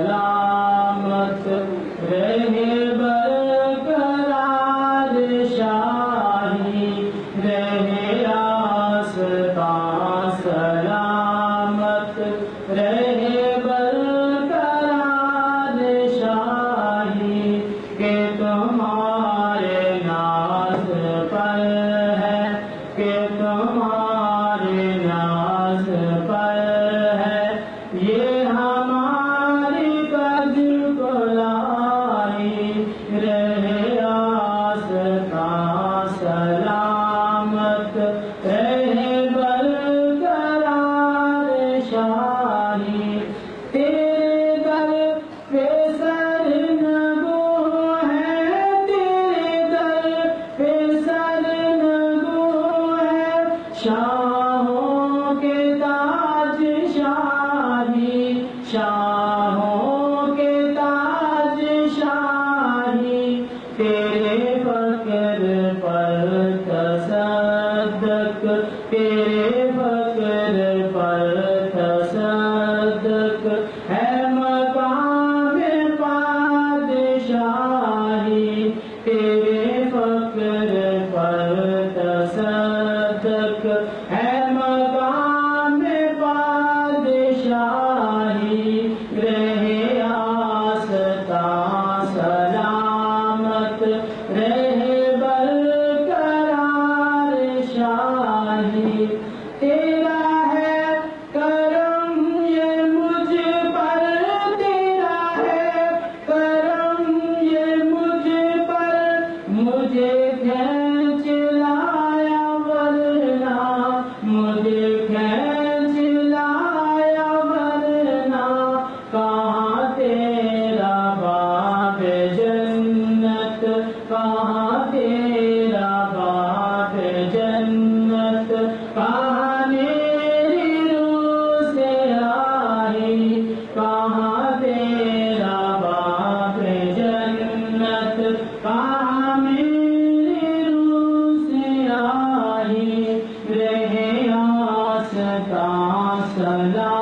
سلامت رہے برقرار شاہی رہے راستہ سلامت رہے برقرار شاہی کہ تمہارے ناز پر ہے کہ تمہارے ناز پر ہے یہ ہماری کج کلائی رہے راستہ سلامت رہے برقرار شاہی تیرے در پہ سرنگو ہے تیرے در پہ سرنگو ہے شاہوں کے تاج شاہی شاہوں کے تاج شاہی تیرے فقر پر تصدق تیرے فقر پر تصدق ہے مقام پادشاہی تیرے فقر پر تصدق ہے مقام پادشاہی رہے آستہ سلامت رہے برقرار شاہی تیرا ہے کرم یہ مجھ پر تیرا ہے کرم یہ مجھ پر مجھے کھینچ لایا ورنہ مجھے کھینچ لایا ورنہ کہاں تیرا باب جنت کہاں تیرا باب جنت کہاں میری روح سے آئی کہاں تیرا باب جنت کہاں میری روح سے آئی رہے آستہ سلامت